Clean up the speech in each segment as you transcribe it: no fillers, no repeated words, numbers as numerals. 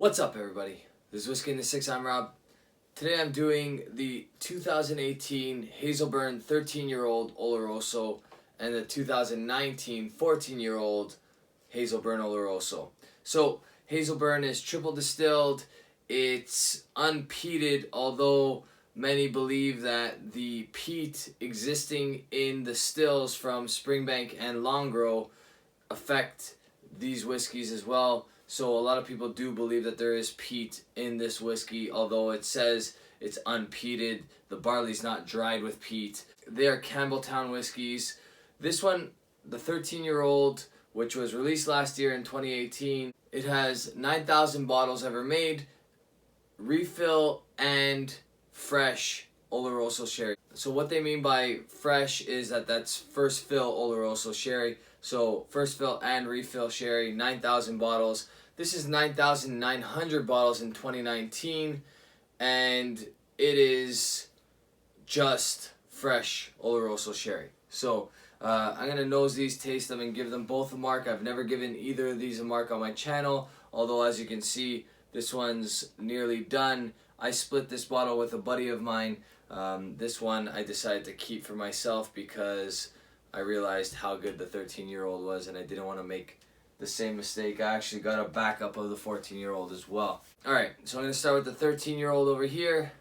What's up, everybody? This is Whisky in the Six. I'm Rob. Today I'm doing the 2018 Hazelburn 13-year-old Oloroso and the 2019 14-year-old Hazelburn Oloroso. So Hazelburn is triple distilled. It's unpeated, although many believe that the peat existing in the stills from Springbank and Longrow affect these whiskeys as well. So a lot of people do believe that there is peat in this whiskey, although it says it's unpeated. The barley's not dried with peat. They are Campbelltown whiskeys. This one, the 13-year-old, which was released last year in 2018, it has 9,000 bottles ever made, refill and fresh Oloroso sherry. So what they mean by fresh is that's first fill Oloroso sherry. So first fill and refill sherry, 9,000 bottles. This is 9,900 bottles in 2019, and it is just fresh Oloroso sherry. So I'm going to nose these, taste them, and give them both a mark. I've never given either of these a mark on my channel, although as you can see, this one's nearly done. I split this bottle with a buddy of mine. This one I decided to keep for myself because I realized how good the 13-year-old was and I didn't want to make the same mistake. I actually got a backup of the 14-year-old as well. Alright, so I'm going to start with the 13-year-old over here.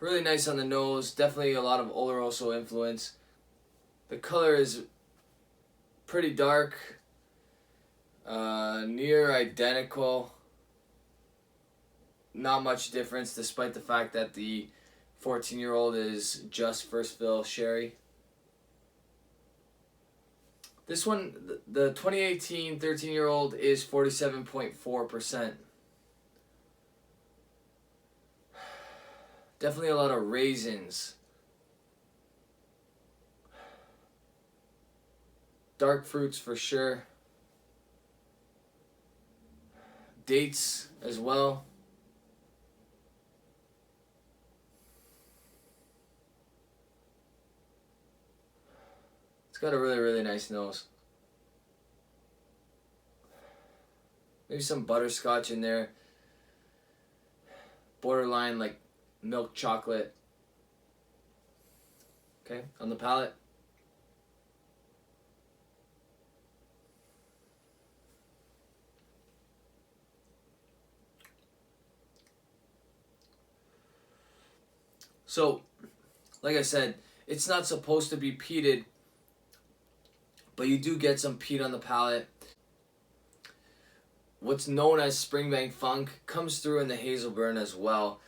Really nice on the nose. Definitely a lot of Oloroso influence. The color is pretty dark. Near identical. Not much difference despite the fact that the 14-year-old is just first fill sherry. This one, the 2018 13-year-old is 47.4%. Definitely a lot of raisins. Dark fruits for sure. Dates as well. It's got a really nice nose. Maybe some butterscotch in there. Borderline like milk chocolate. Okay, on the palate. So, like I said, it's not supposed to be peated, but you do get some peat on the palate. What's known as Springbank Funk comes through in the Hazelburn as well.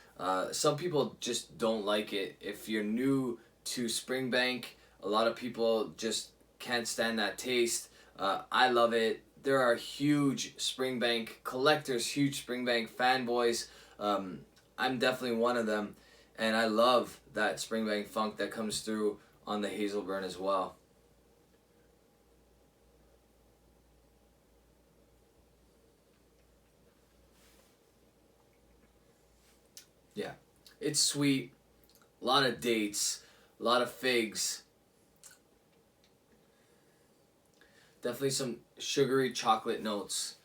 Some people just don't like it. If you're new to Springbank, a lot of people just can't stand that taste. I love it. There are huge Springbank collectors, huge Springbank fanboys. I'm definitely one of them, and I love that Springbank Funk that comes through on the Hazelburn as well. Yeah, it's sweet, a lot of dates, a lot of figs. Definitely some sugary chocolate notes.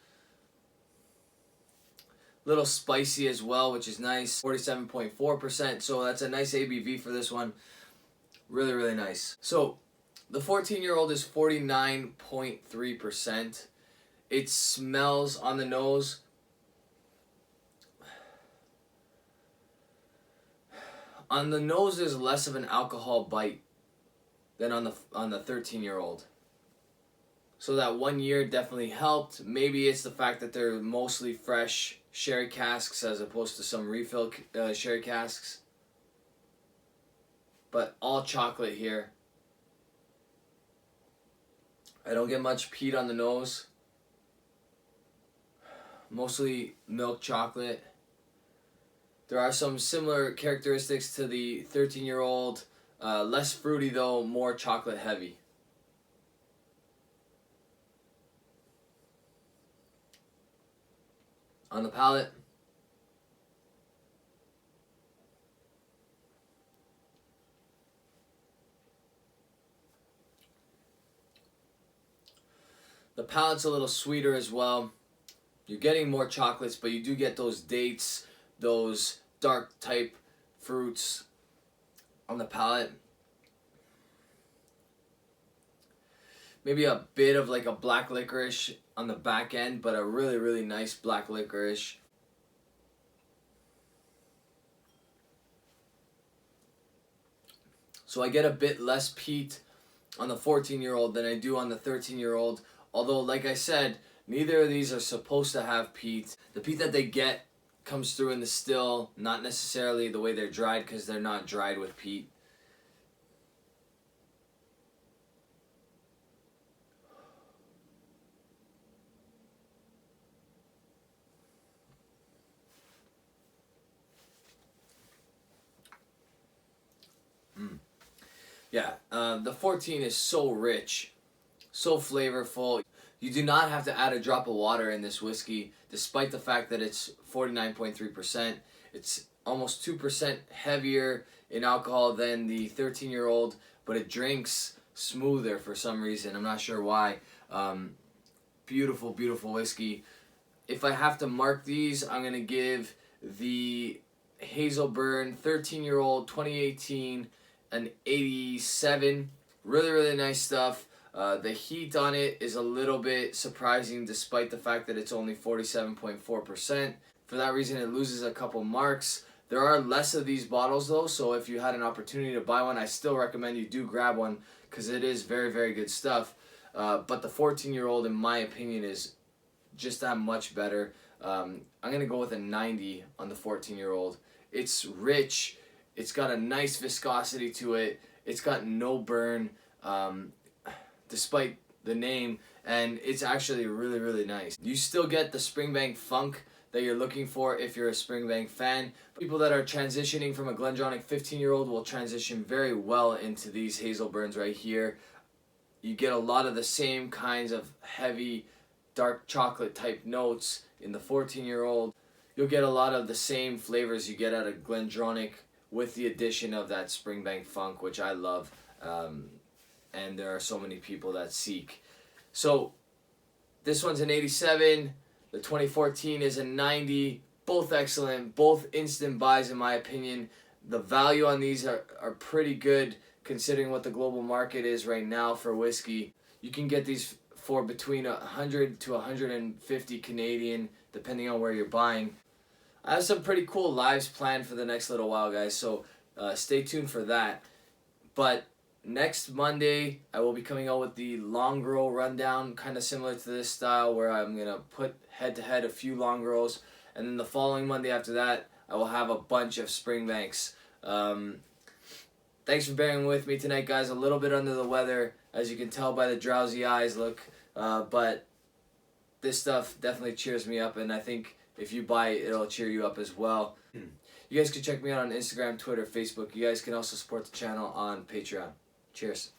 Little spicy as well, which is nice. 47.4%, so that's a nice ABV for this one. Really nice. So, the 14-year-old is 49.3%. It smells on the nose. On the nose, there's less of an alcohol bite than on the 13-year-old. So that 1 year definitely helped. Maybe it's the fact that they're mostly fresh sherry casks as opposed to some refill sherry casks. But all chocolate here. I don't get much peat on the nose. Mostly milk chocolate. There are some similar characteristics to the 13-year-old. Less fruity though, more chocolate heavy. On the palate. The palate's a little sweeter as well. You're getting more chocolates, but you do get those dates, those dark type fruits on the palate. Maybe a bit of like a black licorice on the back end, but a really, really nice black licorice. So I get a bit less peat on the 14-year-old than I do on the 13-year-old. Although, like I said, neither of these are supposed to have peat. The peat that they get comes through in the still, not necessarily the way they're dried, because they're not dried with peat. Yeah, the 14 is so rich, so flavorful. You do not have to add a drop of water in this whiskey, despite the fact that it's 49.3%. It's almost 2% heavier in alcohol than the 13-year-old, but it drinks smoother for some reason. I'm not sure why. Beautiful, beautiful whiskey. If I have to mark these, I'm going to give the Hazelburn 13-year-old 2018 an 87. Really, really nice stuff. The heat on it is a little bit surprising despite the fact that it's only 47.4%. For that reason, it loses a couple marks. There are less of these bottles though, so if you had an opportunity to buy one, I still recommend you do grab one because it is very, very good stuff. But the 14-year-old, in my opinion, is just that much better. I'm going to go with a 90 on the 14-year-old. It's rich. It's got a nice viscosity to it. It's got no burn, despite the name, and it's actually really, really nice. You still get the Springbank funk that you're looking for if you're a Springbank fan. People that are transitioning from a GlenDronach 15-year-old will transition very well into these Hazelburns right here. You get a lot of the same kinds of heavy, dark chocolate type notes in the 14-year-old. You'll get a lot of the same flavors you get out of GlenDronach with the addition of that Springbank funk, which I love, and there are so many people that seek. So this one's an 87, the 2014 is a 90, both excellent, both instant buys in my opinion. The value on these are pretty good considering what the global market is right now for whiskey. You can get these for between 100 to 150 Canadian, depending on where you're buying. I have some pretty cool lives planned for the next little while, guys, so stay tuned for that. But next Monday, I will be coming out with the long grow rundown, kind of similar to this style, where I'm going to put head-to-head a few long grows, and then the following Monday after that, I will have a bunch of Springbanks. Thanks for bearing with me tonight, guys. A little bit under the weather, as you can tell by the drowsy eyes look, but this stuff definitely cheers me up, and I think if you buy it, it'll cheer you up as well. You guys can check me out on Instagram, Twitter, Facebook. You guys can also support the channel on Patreon. Cheers.